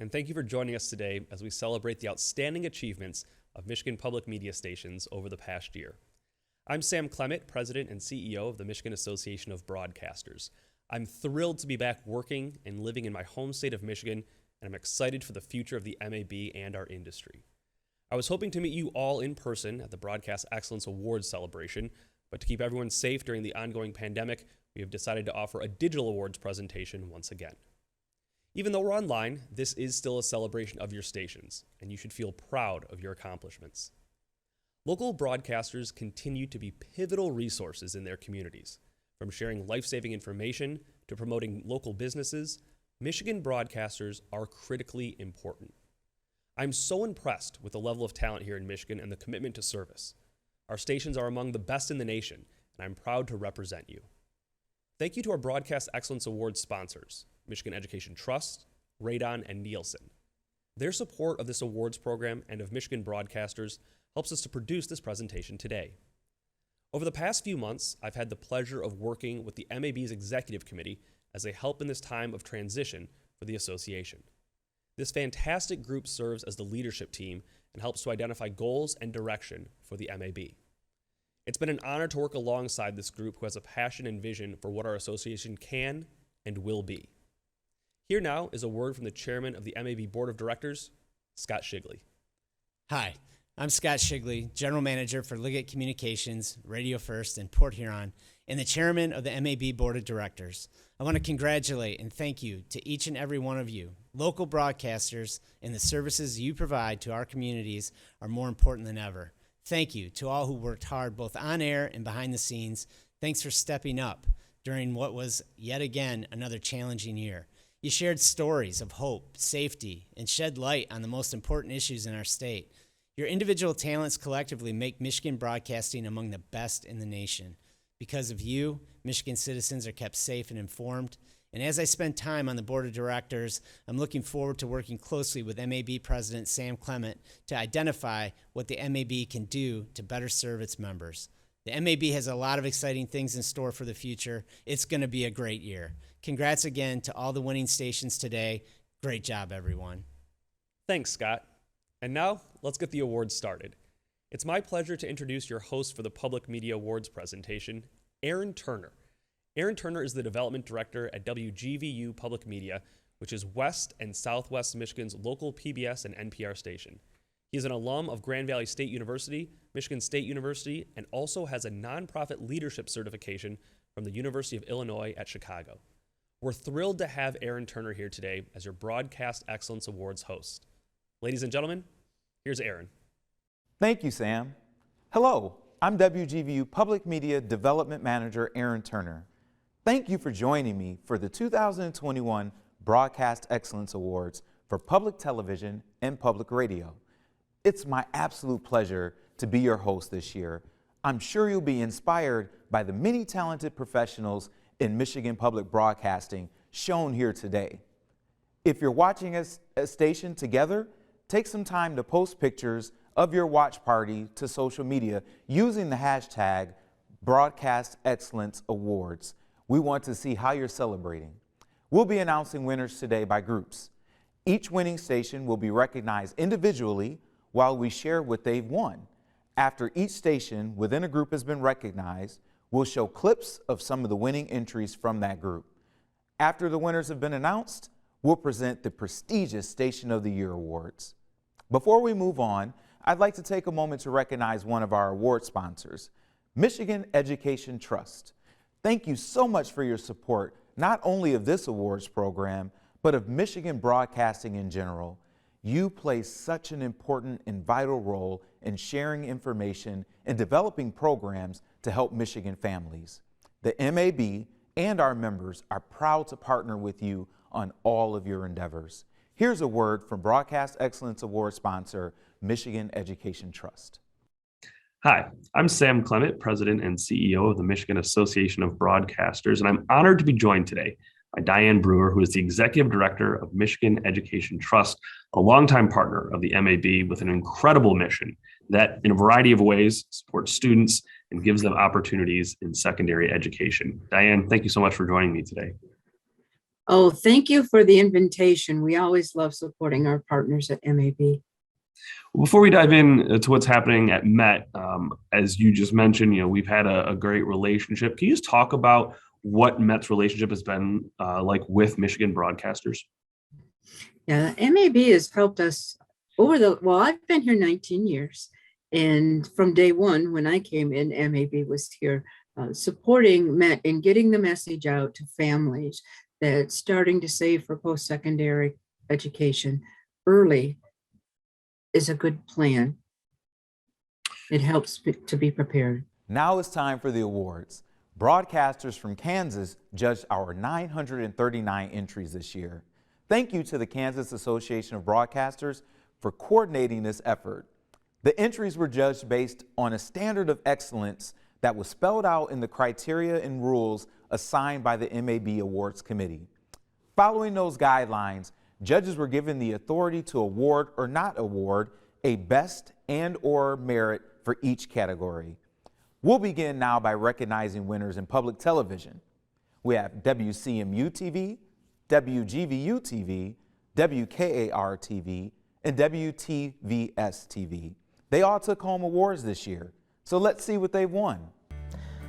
and thank you for joining us today as we celebrate the outstanding achievements of Michigan Public Media Stations over the past year. I'm Sam Clement, President and CEO of the Michigan Association of Broadcasters. I'm thrilled to be back working and living in my home state of Michigan, and I'm excited for the future of the MAB and our industry. I was hoping to meet you all in person at the Broadcast Excellence Awards celebration, but to keep everyone safe during the ongoing pandemic, we have decided to offer a digital awards presentation once again. Even though we're online, this is still a celebration of your stations, and you should feel proud of your accomplishments. Local broadcasters continue to be pivotal resources in their communities. From sharing life-saving information to promoting local businesses, Michigan broadcasters are critically important. I'm so impressed with the level of talent here in Michigan and the commitment to service. Our stations are among the best in the nation, and I'm proud to represent you. Thank you to our Broadcast Excellence Awards sponsors, Michigan Education Trust, Radon, and Nielsen. Their support of this awards program and of Michigan broadcasters helps us to produce this presentation today. Over the past few months, I've had the pleasure of working with the MAB's Executive Committee as they help in this time of transition for the association. This fantastic group serves as the leadership team and helps to identify goals and direction for the MAB. It's been an honor to work alongside this group who has a passion and vision for what our association can and will be. Here now is a word from the chairman of the MAB Board of Directors, Scott Shigley. Hi, I'm Scott Shigley, General Manager for Liggett Communications, Radio First, and Port Huron, and the chairman of the MAB Board of Directors. I want to congratulate and thank you to each and every one of you. Local broadcasters and the services you provide to our communities are more important than ever. Thank you to all who worked hard both on air and behind the scenes. Thanks for stepping up during what was yet again another challenging year. You shared stories of hope, safety, and shed light on the most important issues in our state. Your individual talents collectively make Michigan broadcasting among the best in the nation. Because of you, Michigan citizens are kept safe and informed. And as I spend time on the board of directors, I'm looking forward to working closely with MAB President Sam Clement to identify what the MAB can do to better serve its members. The MAB has a lot of exciting things in store for the future. It's going to be a great year. Congrats again to all the winning stations today. Great job, everyone. Thanks, Scott. And now, let's get the awards started. It's my pleasure to introduce your host for the Public Media Awards presentation, Aaron Turner. Aaron Turner is the Development Director at WGVU Public Media, which is West and Southwest Michigan's local PBS and NPR station. He is an alum of Grand Valley State University, Michigan State University, and also has a nonprofit leadership certification from the University of Illinois at Chicago. We're thrilled to have Aaron Turner here today as your Broadcast Excellence Awards host. Ladies and gentlemen, here's Aaron. Thank you, Sam. Hello, I'm WGVU Public Media Development Manager Aaron Turner. Thank you for joining me for the 2021 Broadcast Excellence Awards for Public Television and Public Radio. It's my absolute pleasure to be your host this year. I'm sure you'll be inspired by the many talented professionals in Michigan public broadcasting shown here today. If you're watching a station together, take some time to post pictures of your watch party to social media using the hashtag Broadcast Excellence Awards. We want to see how you're celebrating. We'll be announcing winners today by groups. Each winning station will be recognized individually while we share what they've won. After each station within a group has been recognized, we'll show clips of some of the winning entries from that group. After the winners have been announced, we'll present the prestigious Station of the Year awards. Before we move on, I'd like to take a moment to recognize one of our award sponsors, Michigan Education Trust. Thank you so much for your support, not only of this awards program, but of Michigan broadcasting in general. You play such an important and vital role in sharing information and developing programs to help Michigan families. The MAB and our members are proud to partner with you on all of your endeavors. Here's a word from Broadcast Excellence Award sponsor, Michigan Education Trust. Hi, I'm Sam Clement, President and CEO of the Michigan Association of Broadcasters, and I'm honored to be joined today by Diane Brewer, who is the Executive Director of Michigan Education Trust, a longtime partner of the MAB with an incredible mission that, in a variety of ways, supports students and gives them opportunities in secondary education. Diane, thank you so much for joining me today. Oh, thank you for the invitation. We always love supporting our partners at MAB. Before we dive in to what's happening at Met, as you just mentioned, we've had a great relationship. Can you just talk about what Met's relationship has been like with Michigan broadcasters? Yeah, MAB has helped us I've been here 19 years. And from day one, when I came in, MAB was here supporting Met and getting the message out to families that starting to save for post-secondary education early is a good plan. It helps to be prepared. Now it's time for the awards. Broadcasters from Kansas judged our 939 entries this year. Thank you to the Kansas Association of Broadcasters for coordinating this effort. The entries were judged based on a standard of excellence that was spelled out in the criteria and rules assigned by the MAB Awards Committee. Following those guidelines, judges were given the authority to award or not award a best and/or merit for each category. We'll begin now by recognizing winners in public television. We have WCMU TV, WGVU TV, WKAR TV, and WTVS TV. They all took home awards this year, so let's see what they've won.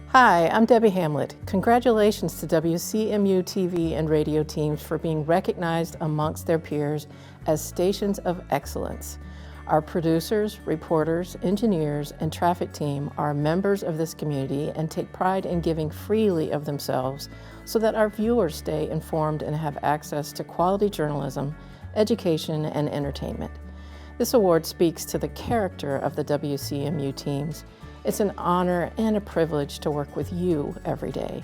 Hi, I'm Debbie Hamlet. Congratulations to WCMU TV and radio teams for being recognized amongst their peers as stations of excellence. Our producers, reporters, engineers, and traffic team are members of this community and take pride in giving freely of themselves so that our viewers stay informed and have access to quality journalism, education, and entertainment. This award speaks to the character of the WCMU teams. It's an honor and a privilege to work with you every day.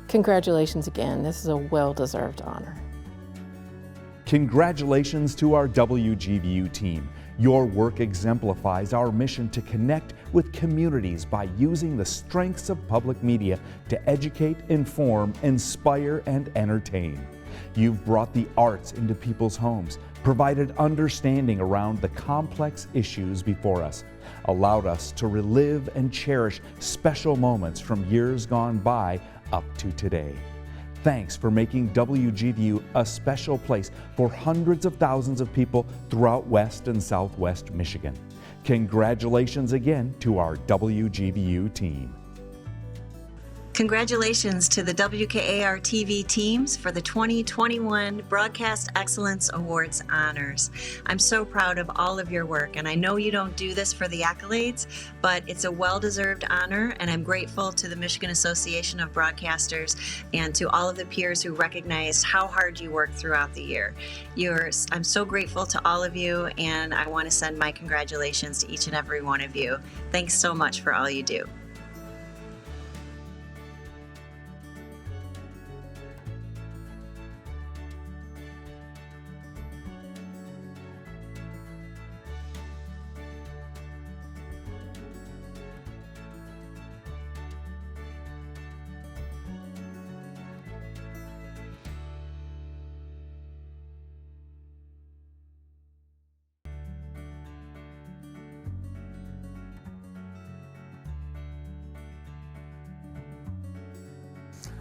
Congratulations again. This is a well-deserved honor. Congratulations to our WGVU team. Your work exemplifies our mission to connect with communities by using the strengths of public media to educate, inform, inspire, and entertain. You've brought the arts into people's homes, provided understanding around the complex issues before us, allowed us to relive and cherish special moments from years gone by up to today. Thanks for making WGVU a special place for hundreds of thousands of people throughout West and Southwest Michigan. Congratulations again to our WGVU team. Congratulations to the WKAR TV teams for the 2021 Broadcast Excellence Awards honors. I'm so proud of all of your work, and I know you don't do this for the accolades, but it's a well-deserved honor, and I'm grateful to the Michigan Association of Broadcasters and to all of the peers who recognized how hard you work throughout the year. I'm so grateful to all of you, and I want to send my congratulations to each and every one of you. Thanks so much for all you do.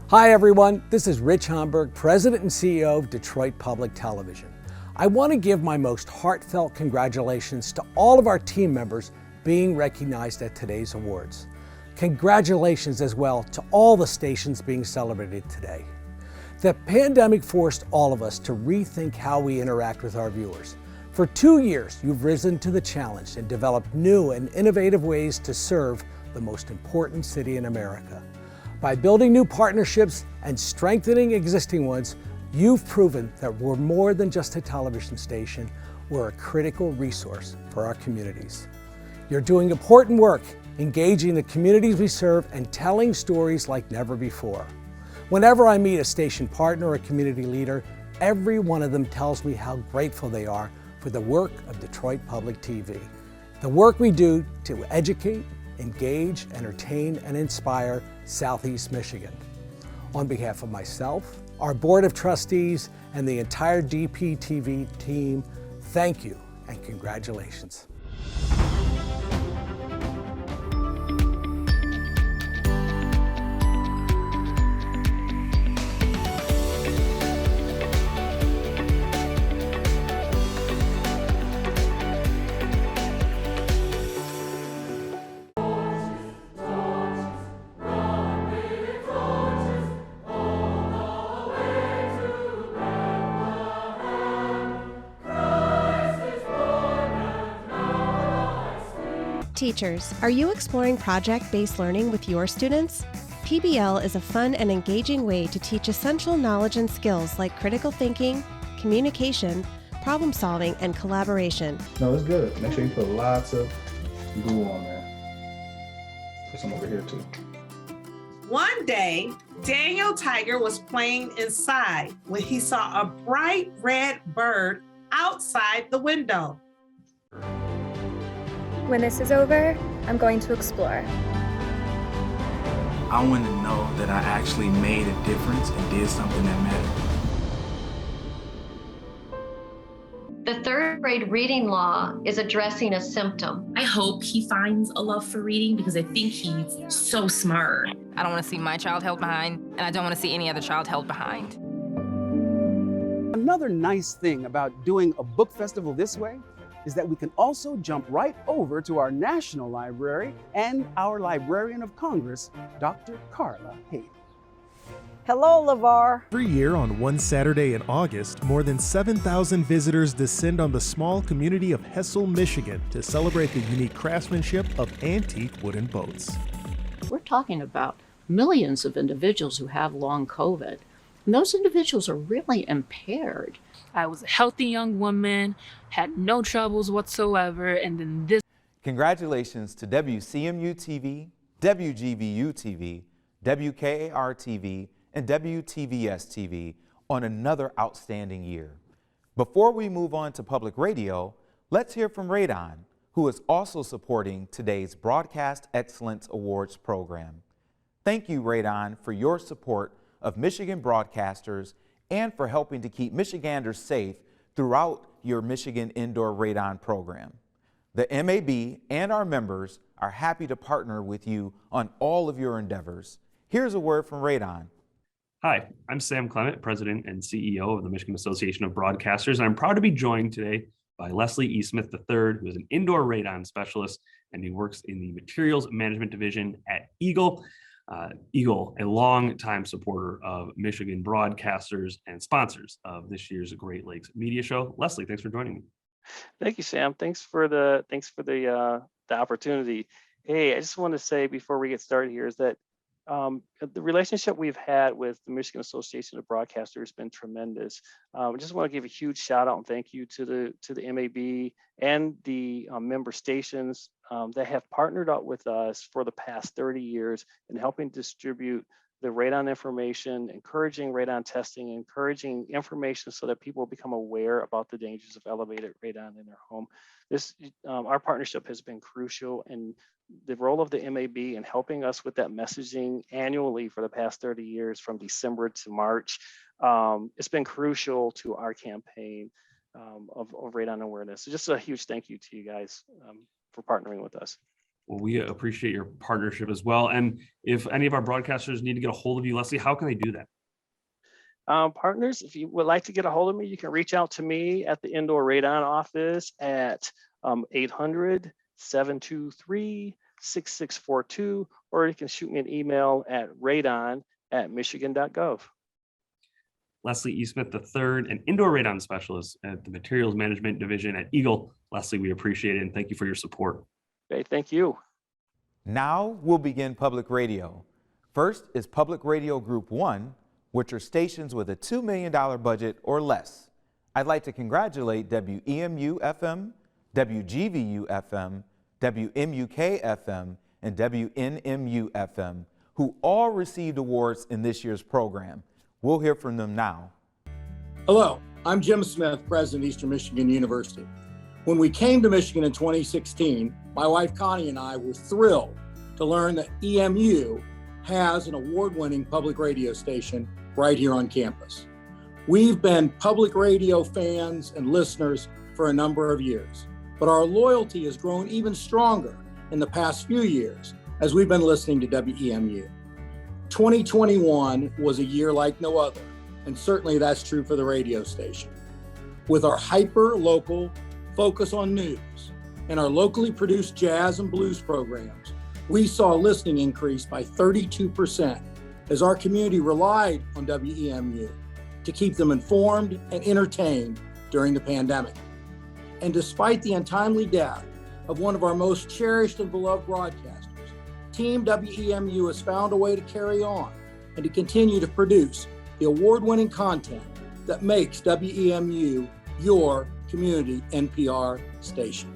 Hi everyone, this is Rich Homburg, President and CEO of Detroit Public Television. I want to give my most heartfelt congratulations to all of our team members being recognized at today's awards. Congratulations as well to all the stations being celebrated today. The pandemic forced all of us to rethink how we interact with our viewers. For 2 years, you've risen to the challenge and developed new and innovative ways to serve the most important city in America. By building new partnerships and strengthening existing ones, you've proven that we're more than just a television station, we're a critical resource for our communities. You're doing important work, engaging the communities we serve and telling stories like never before. Whenever I meet a station partner or community leader, every one of them tells me how grateful they are for the work of Detroit Public TV. The work we do to educate, engage, entertain, and inspire Southeast Michigan. On behalf of myself, our Board of Trustees, and the entire DPTV team, thank you and congratulations. Teachers, are you exploring project-based learning with your students? PBL is a fun and engaging way to teach essential knowledge and skills like critical thinking, communication, problem solving, and collaboration. No, it's good. Make sure you put lots of glue on there. Put some over here too. One day, Daniel Tiger was playing inside when he saw a bright red bird outside the window. When this is over, I'm going to explore. I want to know that I actually made a difference and did something that mattered. The third grade reading law is addressing a symptom. I hope he finds a love for reading because I think he's so smart. I don't want to see my child held behind, and I don't want to see any other child held behind. Another nice thing about doing a book festival this way is that we can also jump right over to our National Library and our Librarian of Congress, Dr. Carla Hayden. Hello, LeVar. Every year on one Saturday in August, more than 7,000 visitors descend on the small community of Hessel, Michigan to celebrate the unique craftsmanship of antique wooden boats. We're talking about millions of individuals who have long COVID, and those individuals are really impaired. I was a healthy young woman, had no troubles whatsoever, and then this. Congratulations to WCMU TV, WGVU TV, WKAR TV, and WTVS TV on another outstanding year. Before we move on to public radio, let's hear from Radon, who is also supporting today's Broadcast Excellence Awards program. Thank you, Radon, for your support of Michigan broadcasters and for helping to keep Michiganders safe throughout your Michigan Indoor Radon program. The MAB and our members are happy to partner with you on all of your endeavors. Here's a word from Radon. Hi, I'm Sam Clement, President and CEO of the Michigan Association of Broadcasters, and I'm proud to be joined today by Leslie E. Smith III, who is an indoor radon specialist, and he works in the Materials Management Division at Eagle. Eagle, a long-time supporter of Michigan broadcasters and sponsors of this year's Great Lakes Media Show. Leslie, thanks for joining me. Thank you, Sam. Thanks for the opportunity. Hey, I just want to say before we get started here is that the relationship we've had with the Michigan Association of Broadcasters has been tremendous. I just want to give a huge shout out and thank you to the MAB and the member stations that have partnered up with us for the past 30 years in helping distribute the radon information, encouraging radon testing, encouraging information so that people become aware about the dangers of elevated radon in their home. Our partnership has been crucial, and the role of the MAB in helping us with that messaging annually for the past 30 years from December to March, it's been crucial to our campaign of radon awareness. So just a huge thank you to you guys for partnering with us. Well, we appreciate your partnership as well. And if any of our broadcasters need to get a hold of you, Leslie, how can they do that? Partners, if you would like to get a hold of me, you can reach out to me at the Indoor Radon office at 800-723-6642, or you can shoot me an email at radon@michigan.gov. Leslie E. Smith III, an indoor radon specialist at the Materials Management Division at Eagle. Leslie, we appreciate it and thank you for your support. Okay, thank you. Now we'll begin public radio. First is Public Radio Group 1, which are stations with a $2 million budget or less. I'd like to congratulate WEMU-FM, WGVU-FM, WMUK-FM, and WNMU-FM, who all received awards in this year's program. We'll hear from them now. Hello, I'm Jim Smith, President of Eastern Michigan University. When we came to Michigan in 2016, my wife Connie and I were thrilled to learn that EMU has an award-winning public radio station right here on campus. We've been public radio fans and listeners for a number of years, but our loyalty has grown even stronger in the past few years as we've been listening to WEMU. 2021 was a year like no other, and certainly that's true for the radio station. With our hyper-local focus on news and our locally produced jazz and blues programs, we saw listening increase by 32% as our community relied on WEMU to keep them informed and entertained during the pandemic. And despite the untimely death of one of our most cherished and beloved broadcasters, Team WEMU has found a way to carry on and to continue to produce the award-winning content that makes WEMU your community NPR station.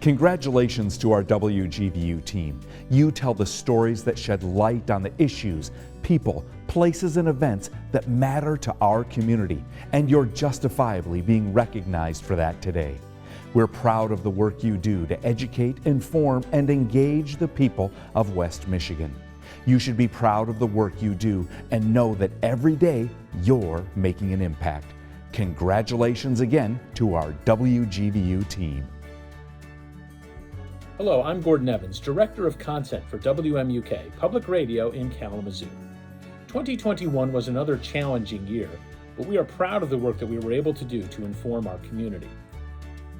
Congratulations to our WGVU team. You tell the stories that shed light on the issues, people, places, and events that matter to our community, and you're justifiably being recognized for that today. We're proud of the work you do to educate, inform, and engage the people of West Michigan. You should be proud of the work you do and know that every day you're making an impact. Congratulations again to our WGVU team. Hello, I'm Gordon Evans, Director of Content for WMUK, Public Radio in Kalamazoo. 2021 was another challenging year, but we are proud of the work that we were able to do to inform our community.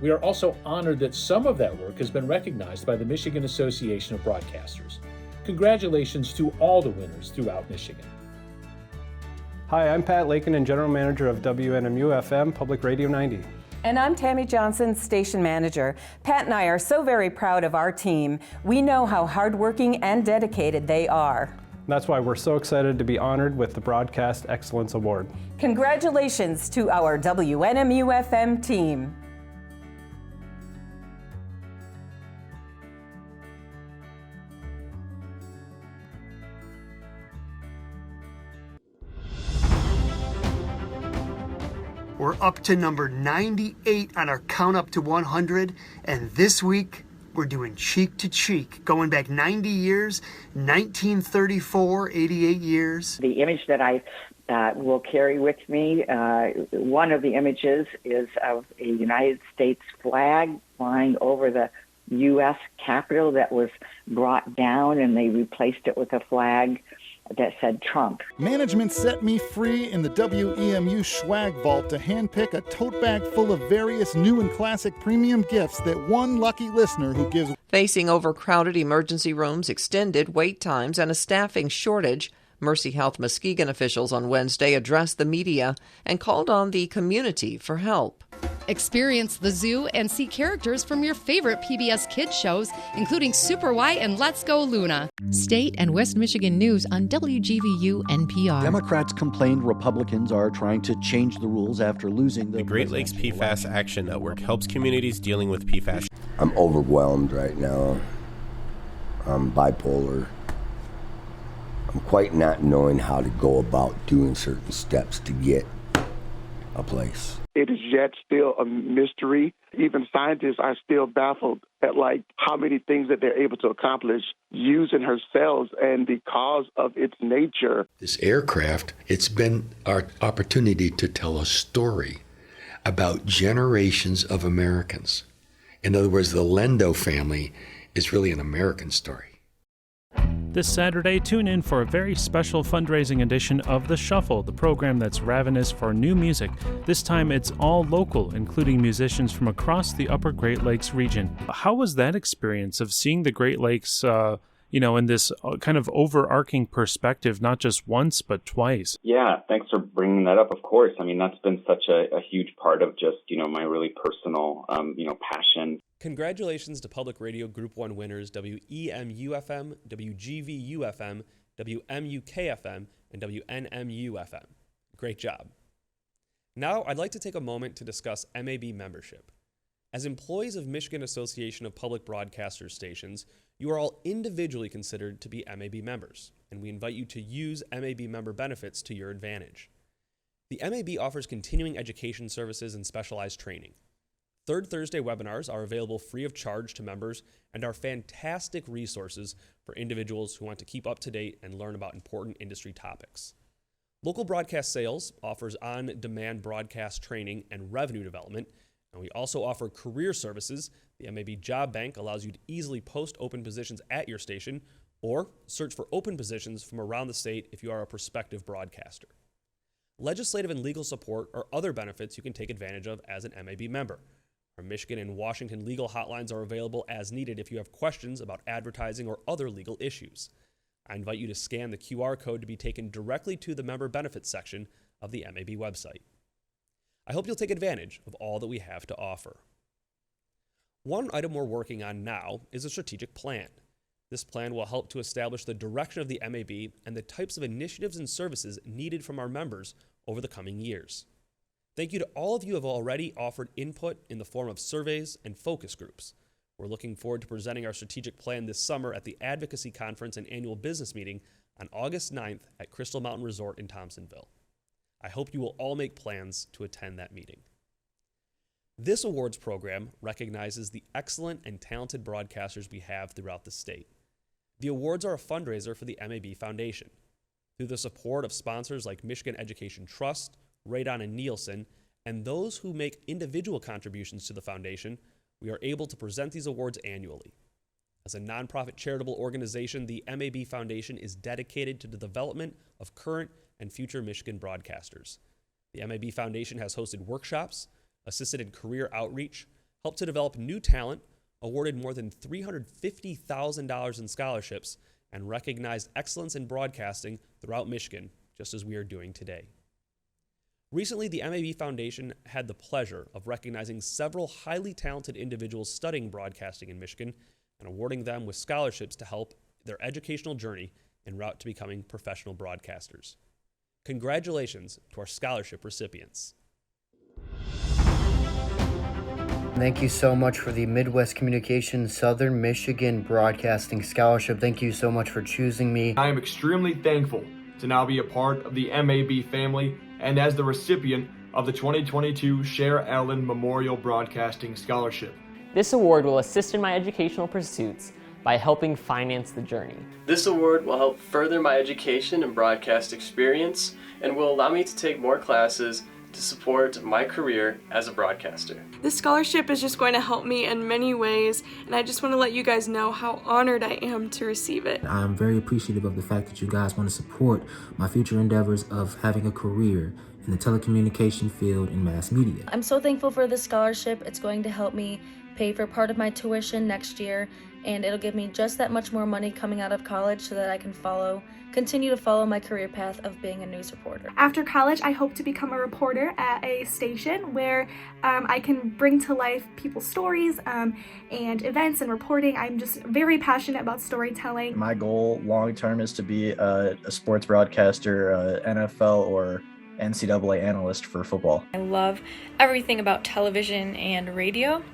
We are also honored that some of that work has been recognized by the Michigan Association of Broadcasters. Congratulations to all the winners throughout Michigan. Hi, I'm Pat Lakin and General Manager of WNMU-FM Public Radio 90. And I'm Tammy Johnson, Station Manager. Pat and I are so very proud of our team. We know how hardworking and dedicated they are. That's why we're so excited to be honored with the Broadcast Excellence Award. Congratulations to our WNMU-FM team. We're up to number 98 on our count up to 100, and this week we're doing Cheek to Cheek, going back 90 years, 1934, 88 years. The image that I will carry with me, one of the images is of a United States flag flying over the U.S. Capitol that was brought down, and they replaced it with a flag that said Trump. Management set me free in the WEMU swag vault to handpick a tote bag full of various new and classic premium gifts that one lucky listener who gives. Facing overcrowded emergency rooms, extended wait times, and a staffing shortage, Mercy Health Muskegon officials on Wednesday addressed the media and called on the community for help. Experience the zoo and see characters from your favorite PBS Kids shows, including Super White and Let's Go Luna. State and West Michigan news on WGVU NPR. Democrats complained Republicans are trying to change the rules after losing the Great Lakes PFAS Action Network helps communities dealing with PFAS. I'm overwhelmed right now. I'm bipolar. I'm quite not knowing how to go about doing certain steps to get a place. It is yet still a mystery. Even scientists are still baffled at how many things that they're able to accomplish using her cells and because of its nature. This aircraft, it's been our opportunity to tell a story about generations of Americans. In other words, the Lendo family is really an American story. This Saturday, tune in for a very special fundraising edition of The Shuffle, the program that's ravenous for new music. This time it's all local, including musicians from across the Upper Great Lakes region. How was that experience of seeing the Great Lakes, in this kind of overarching perspective, not just once, but twice? Yeah, thanks for bringing that up, of course. I mean, that's been such a huge part of just, my really personal, passion. Congratulations to Public Radio Group 1 winners WEMU-FM, WGVU-FM, WMUK-FM, and WNMU-FM. Great job. Now, I'd like to take a moment to discuss MAB membership. As employees of Michigan Association of Public Broadcasters stations, you are all individually considered to be MAB members, and we invite you to use MAB member benefits to your advantage. The MAB offers continuing education services and specialized training. Third Thursday webinars are available free of charge to members and are fantastic resources for individuals who want to keep up to date and learn about important industry topics. Local Broadcast Sales offers on-demand broadcast training and revenue development, and we also offer career services. The MAB Job Bank allows you to easily post open positions at your station or search for open positions from around the state if you are a prospective broadcaster. Legislative and legal support are other benefits you can take advantage of as an MAB member. Our Michigan and Washington legal hotlines are available as needed if you have questions about advertising or other legal issues. I invite you to scan the QR code to be taken directly to the member benefits section of the MAB website. I hope you'll take advantage of all that we have to offer. One item we're working on now is a strategic plan. This plan will help to establish the direction of the MAB and the types of initiatives and services needed from our members over the coming years. Thank you to all of you who have already offered input in the form of surveys and focus groups. We're looking forward to presenting our strategic plan this summer at the Advocacy Conference and Annual Business Meeting on August 9th at Crystal Mountain Resort in Thompsonville. I hope you will all make plans to attend that meeting. This awards program recognizes the excellent and talented broadcasters we have throughout the state. The awards are a fundraiser for the MAB Foundation. Through the support of sponsors like Michigan Education Trust, Radon and Nielsen, and those who make individual contributions to the foundation, we are able to present these awards annually. As a nonprofit charitable organization, the MAB Foundation is dedicated to the development of current and future Michigan broadcasters. The MAB Foundation has hosted workshops, assisted in career outreach, helped to develop new talent, awarded more than $350,000 in scholarships, and recognized excellence in broadcasting throughout Michigan, just as we are doing today. Recently, the MAB Foundation had the pleasure of recognizing several highly talented individuals studying broadcasting in Michigan and awarding them with scholarships to help their educational journey en route to becoming professional broadcasters. Congratulations to our scholarship recipients. Thank you so much for the Midwest Communications Southern Michigan Broadcasting Scholarship. Thank you so much for choosing me. I am extremely thankful to now be a part of the MAB family and as the recipient of the 2022 Cher Allen Memorial Broadcasting Scholarship. This award will assist in my educational pursuits by helping finance the journey. This award will help further my education and broadcast experience and will allow me to take more classes to support my career as a broadcaster. This scholarship is just going to help me in many ways, and I just want to let you guys know how honored I am to receive it. I'm very appreciative of the fact that you guys want to support my future endeavors of having a career in the telecommunication field in mass media. I'm so thankful for this scholarship. It's going to help me pay for part of my tuition next year, and it'll give me just that much more money coming out of college so that I can continue to follow my career path of being a news reporter. After college, I hope to become a reporter at a station where I can bring to life people's stories and events and reporting. I'm just very passionate about storytelling. My goal long term is to be a sports broadcaster, NFL or NCAA analyst for football. I love everything about television and radio,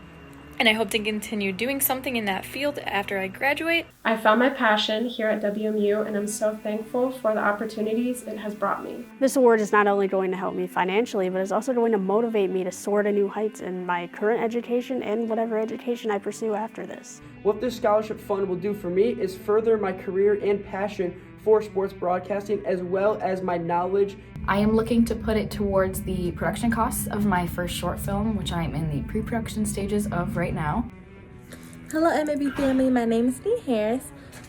and I hope to continue doing something in that field after I graduate. I found my passion here at WMU, and I'm so thankful for the opportunities it has brought me. This award is not only going to help me financially, but it's also going to motivate me to soar to new heights in my current education and whatever education I pursue after this. What this scholarship fund will do for me is further my career and passion for sports broadcasting, as well as my knowledge. I am looking to put it towards the production costs of my first short film, which I'm in the pre-production stages of right now. Hello MAB family, my name is Dee Harris.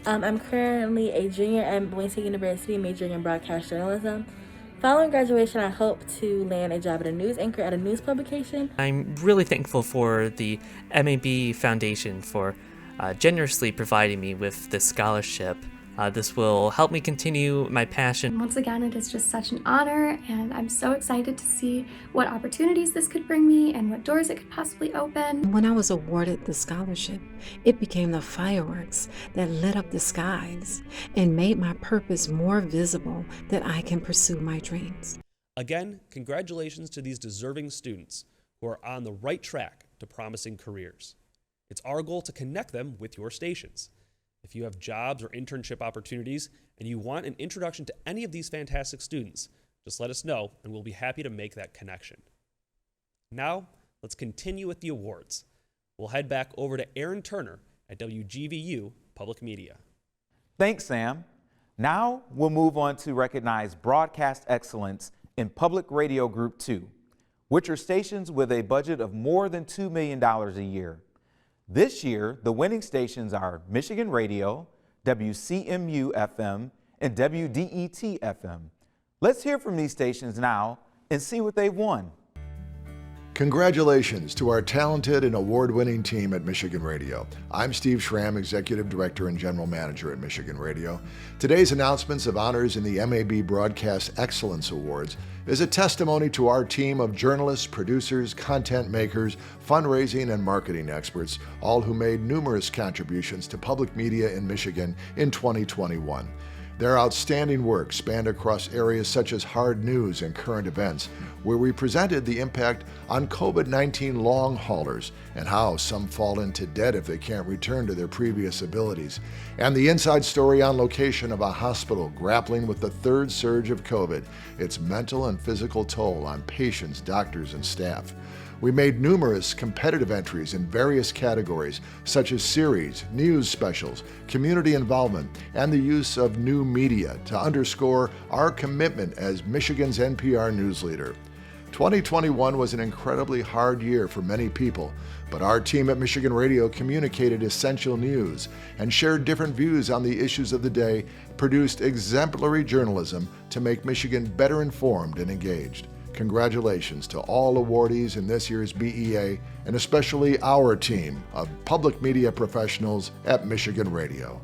I'm currently a junior at Boise State University, majoring in broadcast journalism. Following graduation, I hope to land a job as a news anchor at a news publication. I'm really thankful for the MAB Foundation for generously providing me with this scholarship. This will help me continue my passion. Once again, it is just such an honor, and I'm so excited to see what opportunities this could bring me and what doors it could possibly open. When I was awarded the scholarship, it became the fireworks that lit up the skies and made my purpose more visible that I can pursue my dreams. Again, congratulations to these deserving students who are on the right track to promising careers. It's our goal to connect them with your stations. If you have jobs or internship opportunities and you want an introduction to any of these fantastic students, just let us know and we'll be happy to make that connection. Now, let's continue with the awards. We'll head back over to Aaron Turner at WGVU Public Media. Thanks, Sam. Now we'll move on to recognize broadcast excellence in Public Radio Group 2, which are stations with a budget of more than $2 million a year. This year, the winning stations are Michigan Radio, WCMU-FM, and WDET-FM. Let's hear from these stations now and see what they won. Congratulations to our talented and award-winning team at Michigan Radio. I'm Steve Schramm, Executive Director and General Manager at Michigan Radio. Today's announcements of honors in the MAB Broadcast Excellence Awards is a testimony to our team of journalists, producers, content makers, fundraising, and marketing experts, all who made numerous contributions to public media in Michigan in 2021. Their outstanding work spanned across areas such as hard news and current events, where we presented the impact on COVID-19 long haulers and how some fall into debt if they can't return to their previous abilities, and the inside story on location of a hospital grappling with the third surge of COVID, its mental and physical toll on patients, doctors, and staff. We made numerous competitive entries in various categories, such as series, news specials, community involvement, and the use of new media to underscore our commitment as Michigan's NPR news leader. 2021 was an incredibly hard year for many people, but our team at Michigan Radio communicated essential news and shared different views on the issues of the day, produced exemplary journalism to make Michigan better informed and engaged. Congratulations to all awardees in this year's BEA, and especially our team of public media professionals at Michigan Radio.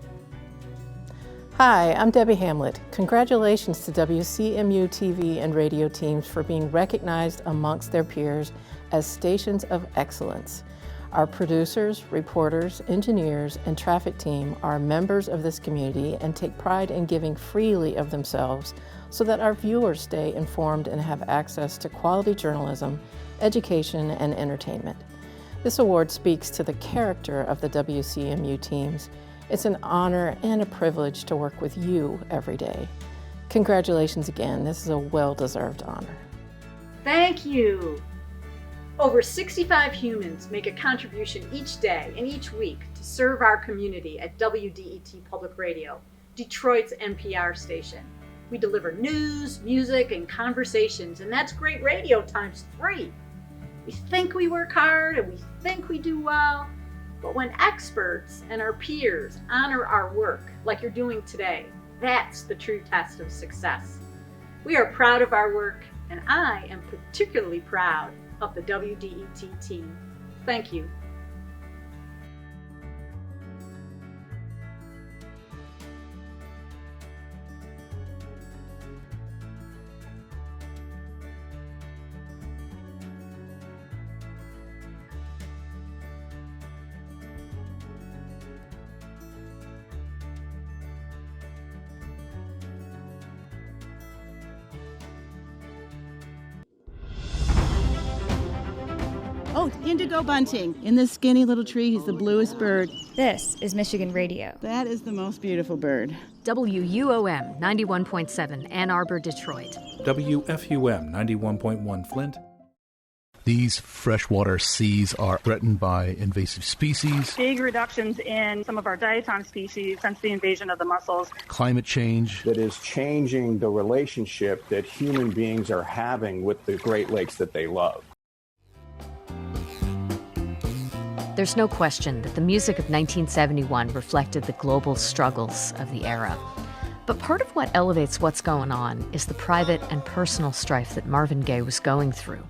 Hi, I'm Debbie Hamlet. Congratulations to WCMU TV and radio teams for being recognized amongst their peers as stations of excellence. Our producers, reporters, engineers, and traffic team are members of this community and take pride in giving freely of themselves so that our viewers stay informed and have access to quality journalism, education, and entertainment. This award speaks to the character of the WCMU teams. It's an honor and a privilege to work with you every day. Congratulations again. This is a well-deserved honor. Thank you. Over 65 humans make a contribution each day and each week to serve our community at WDET Public Radio, Detroit's NPR station. We deliver news, music, and conversations, and that's great radio times 3. We think we work hard and we think we do well, but when experts and our peers honor our work like you're doing today, that's the true test of success. We are proud of our work, and I am particularly proud of the WDET team. Thank you. Oh, indigo bunting. In this skinny little tree, he's the bluest bird. This is Michigan Radio. That is the most beautiful bird. WUOM 91.7 Ann Arbor, Detroit. WFUM 91.1 Flint. These freshwater seas are threatened by invasive species. Big reductions in some of our diatom species since the invasion of the mussels. Climate change. That is changing the relationship that human beings are having with the Great Lakes that they love. There's no question that the music of 1971 reflected the global struggles of the era. But part of what elevates what's going on is the private and personal strife that Marvin Gaye was going through.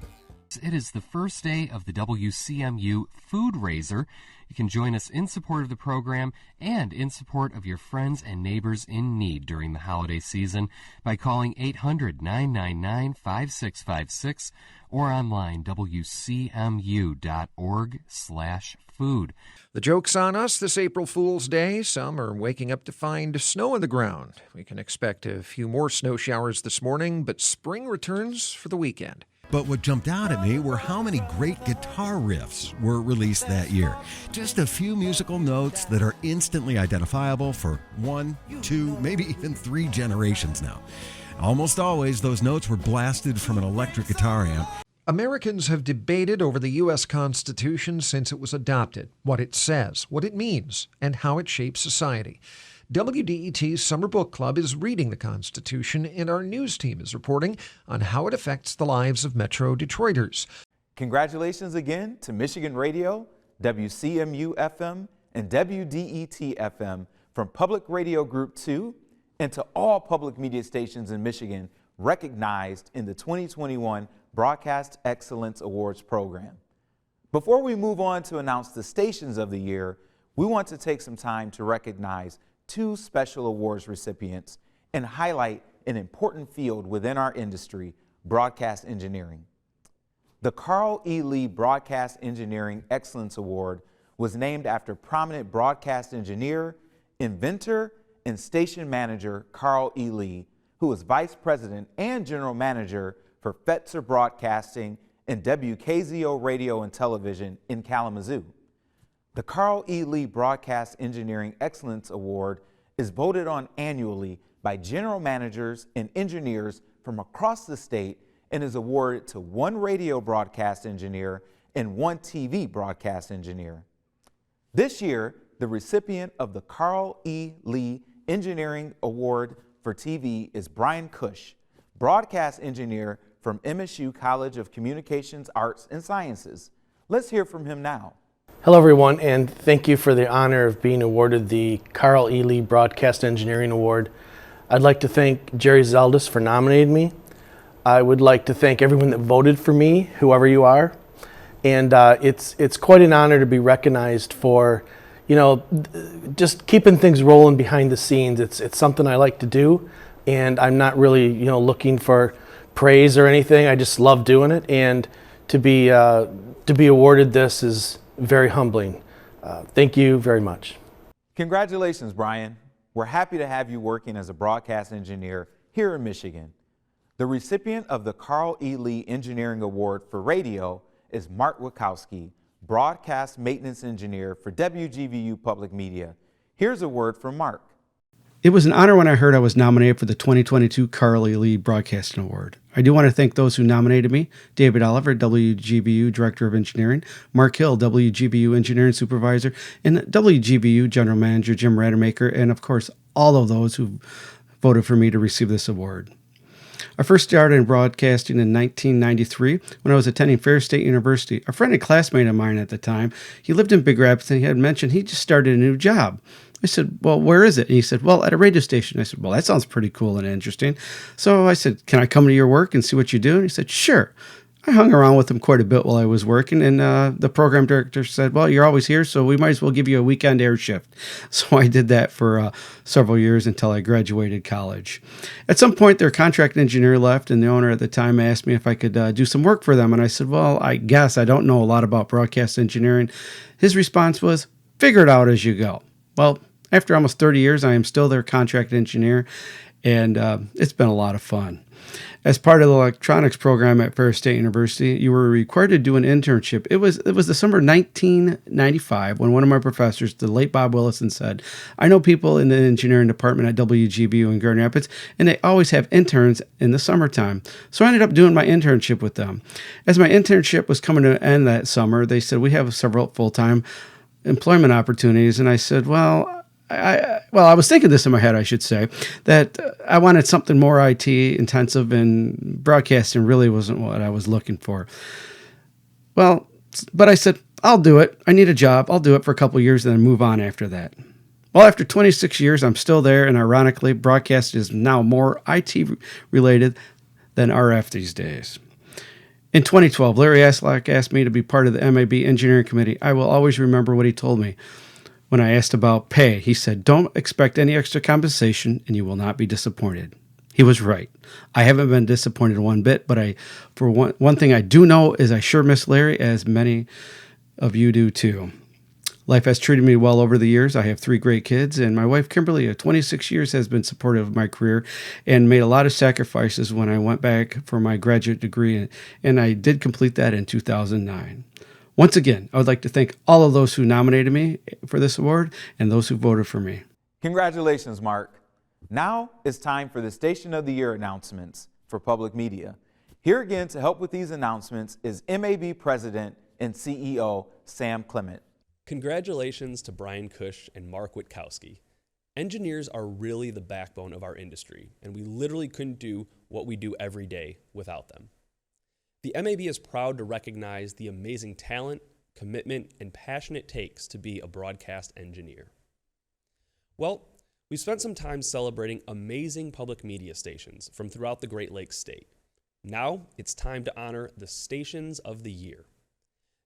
It is the first day of the WCMU Food Raiser. You can join us in support of the program and in support of your friends and neighbors in need during the holiday season by calling 800-999-5656 or online wcmu.org/food. The joke's on us this April Fool's Day. Some are waking up to find snow on the ground. We can expect a few more snow showers this morning, but spring returns for the weekend. But what jumped out at me were how many great guitar riffs were released that year. Just a few musical notes that are instantly identifiable for 1, 2, maybe even 3 generations now. Almost always, those notes were blasted from an electric guitar amp. Americans have debated over the U.S. Constitution since it was adopted, what it says, what it means, and how it shapes society. WDET's Summer Book Club is reading the Constitution, and our news team is reporting on how it affects the lives of Metro Detroiters. Congratulations again to Michigan Radio, WCMU FM, and WDET FM from Public Radio Group 2, and to all public media stations in Michigan recognized in the 2021 Broadcast Excellence Awards program. Before we move on to announce the stations of the year, we want to take some time to recognize two special awards recipients and highlight an important field within our industry, broadcast engineering. The Carl E. Lee Broadcast Engineering Excellence Award was named after prominent broadcast engineer, inventor, and station manager Carl E. Lee, who was vice president and general manager for Fetzer Broadcasting and WKZO Radio and Television in Kalamazoo. The Carl E. Lee Broadcast Engineering Excellence Award is voted on annually by general managers and engineers from across the state and is awarded to one radio broadcast engineer and one TV broadcast engineer. This year, the recipient of the Carl E. Lee Engineering Award for TV is Brian Cush, broadcast engineer from MSU College of Communications, Arts, and Sciences. Let's hear from him now. Hello everyone, and thank you for the honor of being awarded the Carl E. Lee Broadcast Engineering Award. I'd like to thank Jerry Zeldis for nominating me. I would like to thank everyone that voted for me, whoever you are. And it's quite an honor to be recognized for, just keeping things rolling behind the scenes. It's something I like to do, and I'm not really, looking for praise or anything. I just love doing it, and to be awarded this is very humbling. Thank you very much. Congratulations, Brian. We're happy to have you working as a broadcast engineer here in Michigan. The recipient of the Carl E. Lee Engineering Award for Radio is Mark Witkowski, broadcast maintenance engineer for WGVU Public Media. Here's a word from Mark. It was an honor when I heard I was nominated for the 2022 Carl E. Lee Broadcasting Award. I do want to thank those who nominated me: David Oliver, WGVU Director of Engineering; Mark Hill, WGVU Engineering Supervisor; and WGVU General Manager Jim Rademacher, and of course, all of those who voted for me to receive this award. I first started in broadcasting in 1993 when I was attending Fair State University. A friend and classmate of mine at the time, he lived in Big Rapids, and he had mentioned he just started a new job. I said, well, where is it? And he said, well, at a radio station. I said, well, that sounds pretty cool and interesting. So I said, can I come to your work and see what you do? And he said, sure. I hung around with him quite a bit while I was working, and the program director said, well, you're always here, so we might as well give you a weekend air shift. So I did that for several years until I graduated college. At some point, their contract engineer left, and the owner at the time asked me if I could do some work for them. And I said, well, I guess I don't know a lot about broadcast engineering. His response was, figure it out as you go. Well, after almost 30 years, I am still their contract engineer, and it's been a lot of fun. As part of the electronics program at Fair State University, you were required to do an internship. It was the summer of 1995 when one of my professors, the late Bob Willison, said, I know people in the engineering department at WGVU in Grand Rapids, and they always have interns in the summertime. So I ended up doing my internship with them. As my internship was coming to an end that summer, they said, we have several full-time employment opportunities. And I said, I was thinking this in my head, I should say, that I wanted something more IT intensive, and broadcasting really wasn't what I was looking for. Well, but I said, I'll do it. I need a job. I'll do it for a couple of years and then move on after that. Well, after 26 years, I'm still there, and ironically, broadcast is now more IT related than RF these days. In 2012, Larry Aslak asked me to be part of the MAB Engineering Committee. I will always remember what he told me. When I asked about pay, he said, don't expect any extra compensation and you will not be disappointed. He was right. I haven't been disappointed one bit, but for one thing I do know is I sure miss Larry, as many of you do too. Life has treated me well over the years. I have 3 great kids, and my wife, Kimberly, of 26 years, has been supportive of my career and made a lot of sacrifices when I went back for my graduate degree, and I did complete that in 2009. Once again, I would like to thank all of those who nominated me for this award and those who voted for me. Congratulations, Mark. Now it's time for the Station of the Year announcements for public media. Here again to help with these announcements is MAB President and CEO Sam Clement. Congratulations to Brian Cush and Mark Witkowski. Engineers are really the backbone of our industry, and we literally couldn't do what we do every day without them. The MAB is proud to recognize the amazing talent, commitment, and passion it takes to be a broadcast engineer. Well, we spent some time celebrating amazing public media stations from throughout the Great Lakes state. Now it's time to honor the Stations of the Year.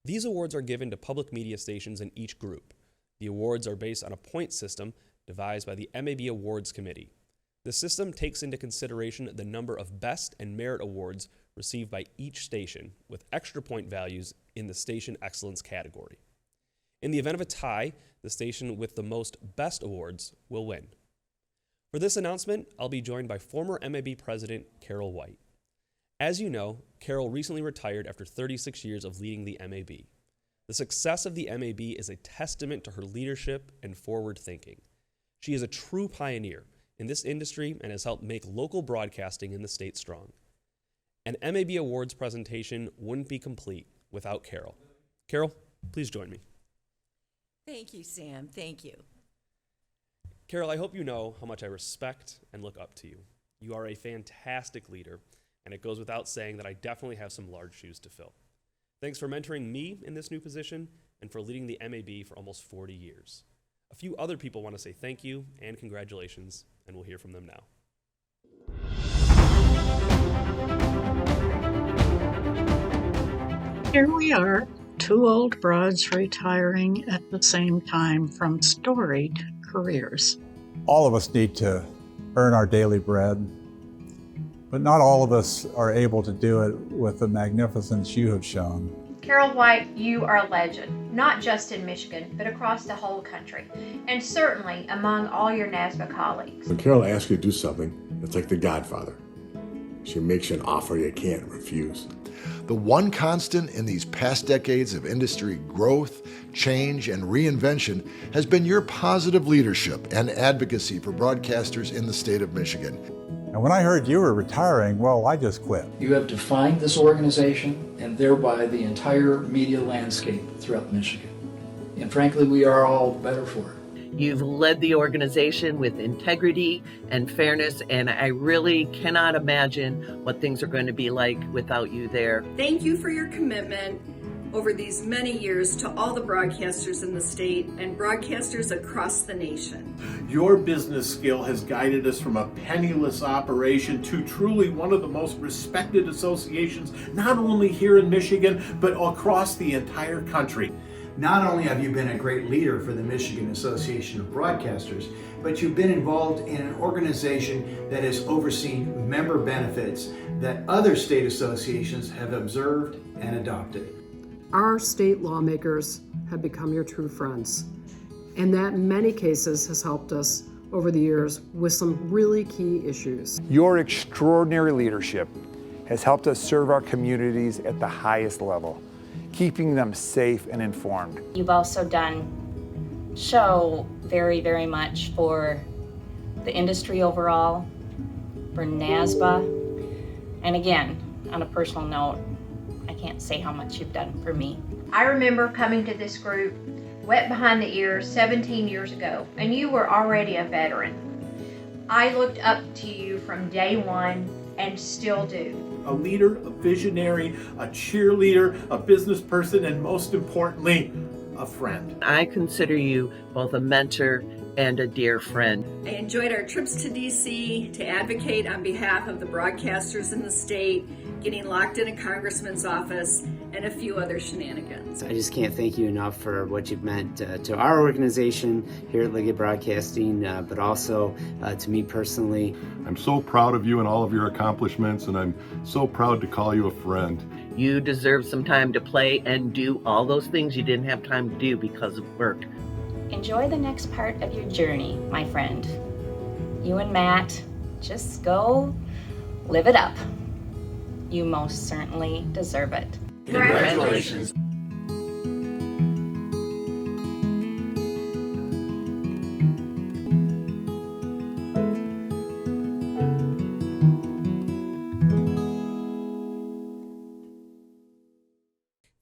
These awards are given to public media stations in each group. The awards are based on a point system devised by the MAB Awards Committee. The system takes into consideration the number of Best and Merit Awards received by each station, with extra point values in the Station Excellence category. In the event of a tie, the station with the most Best Awards will win. For this announcement, I'll be joined by former MAB President Carol White. As you know, Carol recently retired after 36 years of leading the MAB. The success of the MAB is a testament to her leadership and forward thinking. She is a true pioneer in this industry and has helped make local broadcasting in the state strong. An MAB Awards presentation wouldn't be complete without Carol. Carol, please join me. Thank you, Sam. Thank you. Carol, I hope you know how much I respect and look up to you. You are a fantastic leader, and it goes without saying that I definitely have some large shoes to fill. Thanks for mentoring me in this new position and for leading the MAB for almost 40 years. A few other people want to say thank you and congratulations, and we'll hear from them now. Here we are, two old broads retiring at the same time from storied careers. All of us need to earn our daily bread, but not all of us are able to do it with the magnificence you have shown. Carol White, you are a legend, not just in Michigan, but across the whole country, and certainly among all your NASBA colleagues. When Carol asks you to do something, it's like The Godfather. She makes you an offer you can't refuse. The one constant in these past decades of industry growth, change, and reinvention has been your positive leadership and advocacy for broadcasters in the state of Michigan. And when I heard you were retiring, well, I just quit. You have defined this organization and thereby the entire media landscape throughout Michigan. And frankly, we are all better for it. You've led the organization with integrity and fairness, and I really cannot imagine what things are going to be like without you there. Thank you for your commitment over these many years to all the broadcasters in the state and broadcasters across the nation. Your business skill has guided us from a penniless operation to truly one of the most respected associations, not only here in Michigan, but across the entire country. Not only have you been a great leader for the Michigan Association of Broadcasters, but you've been involved in an organization that has overseen member benefits that other state associations have observed and adopted. Our state lawmakers have become your true friends, and that in many cases has helped us over the years with some really key issues. Your extraordinary leadership has helped us serve our communities at the highest level, keeping them safe and informed. You've also done show very, very much for the industry overall, for NASBA, and again, on a personal note, I can't say how much you've done for me. I remember coming to this group wet behind the ears 17 years ago, and you were already a veteran. I looked up to you from day one and still do. A leader, a visionary, a cheerleader, a business person, and most importantly, a friend. I consider you both a mentor and a dear friend. I enjoyed our trips to DC to advocate on behalf of the broadcasters in the state, getting locked in a congressman's office, and a few other shenanigans. I just can't thank you enough for what you've meant to our organization here at Liggett Broadcasting, but also to me personally. I'm so proud of you and all of your accomplishments, and I'm so proud to call you a friend. You deserve some time to play and do all those things you didn't have time to do because of work. Enjoy the next part of your journey, my friend. You and Matt, just go live it up. You most certainly deserve it. Congratulations.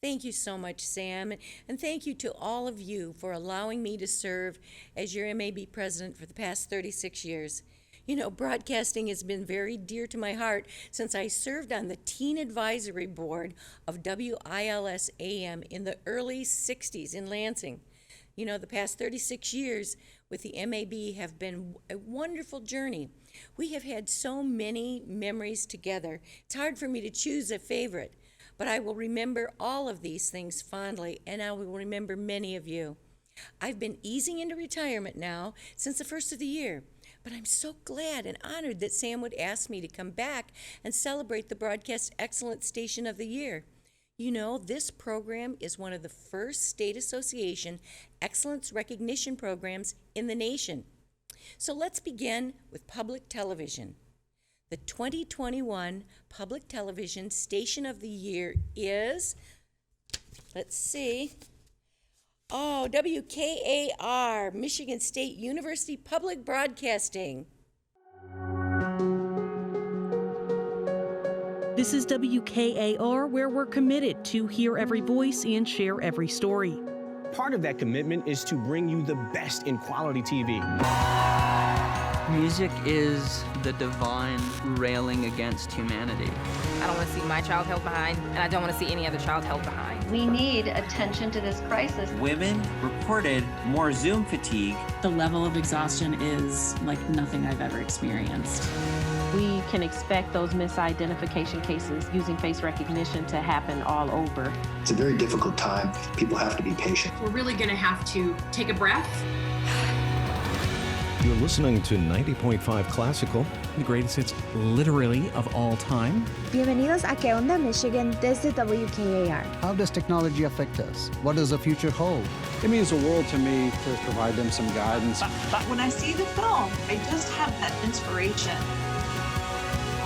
Thank you so much, Sam, and thank you to all of you for allowing me to serve as your MAB president for the past 36 years. You know, broadcasting has been very dear to my heart since I served on the Teen Advisory Board of WILS AM in the early 60s in Lansing. You know, the past 36 years with the MAB have been a wonderful journey. We have had so many memories together. It's hard for me to choose a favorite, but I will remember all of these things fondly, and I will remember many of you. I've been easing into retirement now since the first of the year, but I'm so glad and honored that Sam would ask me to come back and celebrate the Broadcast Excellence Station of the Year. You know, this program is one of the first State Association Excellence Recognition programs in the nation. So let's begin with public television. The 2021 Public Television Station of the Year is, let's see, WKAR, Michigan State University Public Broadcasting. This is WKAR, where we're committed to hear every voice and share every story. Part of that commitment is to bring you the best in quality TV. Music is the divine railing against humanity. I don't want to see my child held behind, and I don't want to see any other child held behind. We need attention to this crisis. Women reported more Zoom fatigue. The level of exhaustion is like nothing I've ever experienced. We can expect those misidentification cases using face recognition to happen all over. It's a very difficult time. People have to be patient. We're really going to have to take a breath. You're listening to 90.5 Classical, the greatest hits literally of all time. Bienvenidos a Que Onda Michigan desde WKAR. How does technology affect us? What does the future hold? It means the world to me to provide them some guidance. But when I see the film, I just have that inspiration.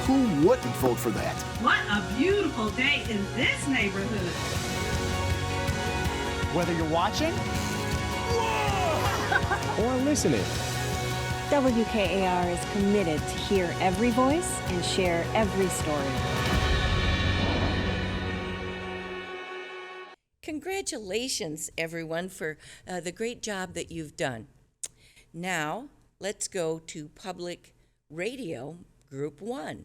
Who wouldn't vote for that? What a beautiful day in this neighborhood. Whether you're watching or listening, WKAR is committed to hear every voice and share every story. Congratulations, everyone, for the great job that you've done. Now, let's go to Public Radio Group 1.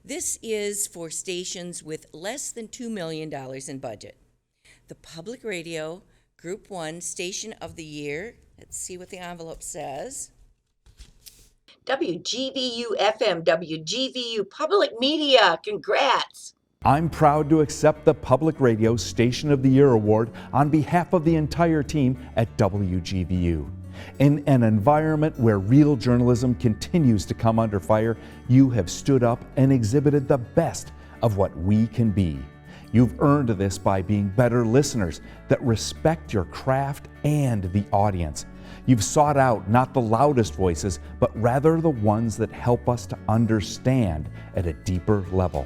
This is for stations with less than $2 million in budget. The Public Radio Group 1 Station of the Year, let's see what the envelope says. WGVU-FM, WGVU Public Media, congrats. I'm proud to accept the Public Radio Station of the Year Award on behalf of the entire team at WGVU. In an environment where real journalism continues to come under fire, you have stood up and exhibited the best of what we can be. You've earned this by being better listeners that respect your craft and the audience. You've sought out not the loudest voices, but rather the ones that help us to understand at a deeper level.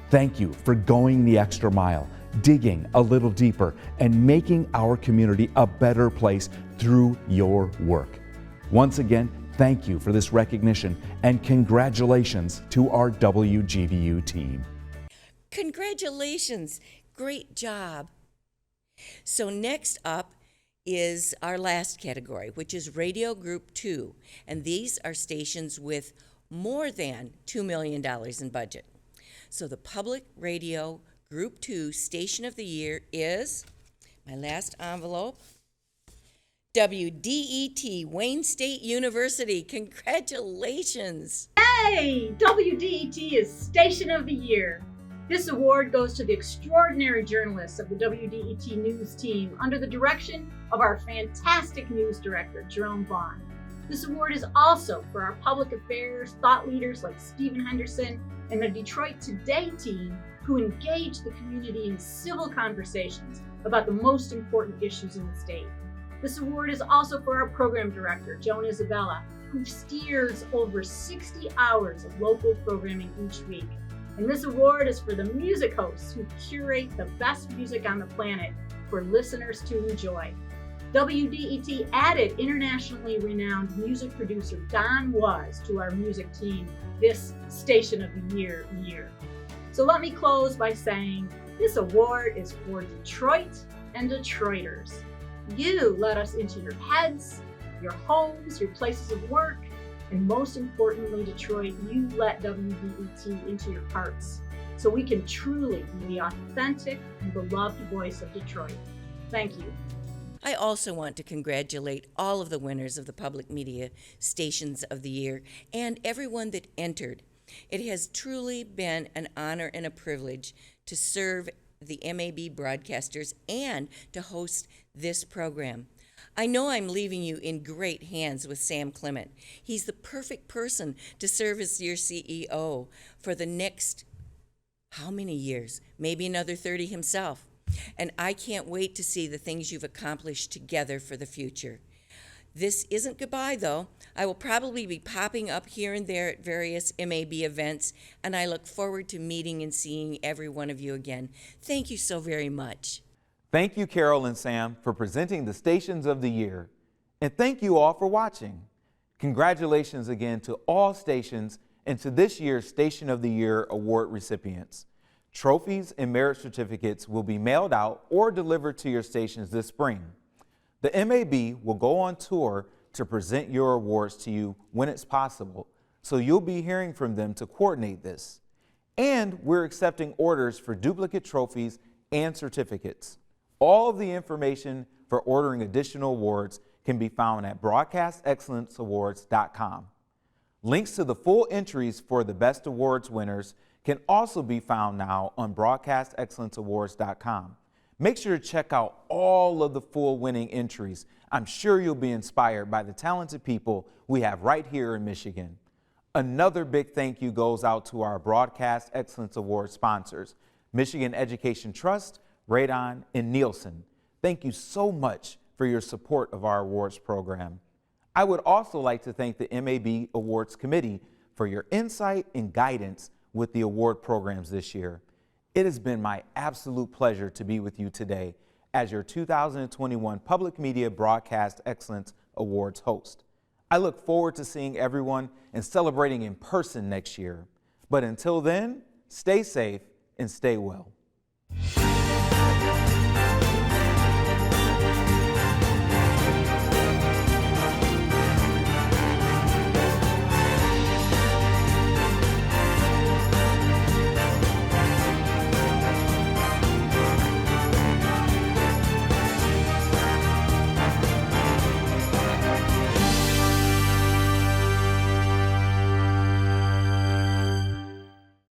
Thank you for going the extra mile, digging a little deeper, and making our community a better place through your work. Once again, thank you for this recognition, and congratulations to our WGVU team. Congratulations, great job. So next up is our last category, which is Radio Group 2, and these are stations with more than $2 million in budget. So the Public Radio Group 2 Station of the Year is, my last envelope, WDET, Wayne State University. Congratulations. Hey, WDET is Station of the Year. This award goes to the extraordinary journalists of the WDET News team under the direction of our fantastic news director, Jerome Vaughn. This award is also for our public affairs thought leaders like Stephen Henderson and the Detroit Today team who engage the community in civil conversations about the most important issues in the state. This award is also for our program director, Joan Isabella, who steers over 60 hours of local programming each week. And this award is for the music hosts who curate the best music on the planet for listeners to enjoy. WDET added internationally renowned music producer Don Was to our music team this Station of the Year year. So let me close by saying this award is for Detroit and Detroiters. You let us into your heads, your homes, your places of work, and most importantly, Detroit, you let WDET into your hearts so we can truly be the authentic and beloved voice of Detroit. Thank you. I also want to congratulate all of the winners of the Public Media Stations of the Year and everyone that entered. It has truly been an honor and a privilege to serve the MAB broadcasters and to host this program. I know I'm leaving you in great hands with Sam Clement. He's the perfect person to serve as your CEO for the next, how many years? Maybe another 30 himself. And I can't wait to see the things you've accomplished together for the future. This isn't goodbye, though. I will probably be popping up here and there at various MAB events, and I look forward to meeting and seeing every one of you again. Thank you so very much. Thank you, Carol and Sam, for presenting the Stations of the Year. And thank you all for watching. Congratulations again to all stations and to this year's Station of the Year award recipients. Trophies and merit certificates will be mailed out or delivered to your stations this spring. The MAB will go on tour to present your awards to you when it's possible, so you'll be hearing from them to coordinate this. And we're accepting orders for duplicate trophies and certificates. All of the information for ordering additional awards can be found at broadcastexcellenceawards.com. Links to the full entries for the Best Awards winners can also be found now on broadcastexcellenceawards.com. Make sure to check out all of the full winning entries. I'm sure you'll be inspired by the talented people we have right here in Michigan. Another big thank you goes out to our Broadcast Excellence Award sponsors, Michigan Education Trust, Radon, and Nielsen. Thank you so much for your support of our awards program. I would also like to thank the MAB Awards Committee for your insight and guidance with the award programs this year. It has been my absolute pleasure to be with you today as your 2021 Public Media Broadcast Excellence Awards host. I look forward to seeing everyone and celebrating in person next year. But until then, stay safe and stay well.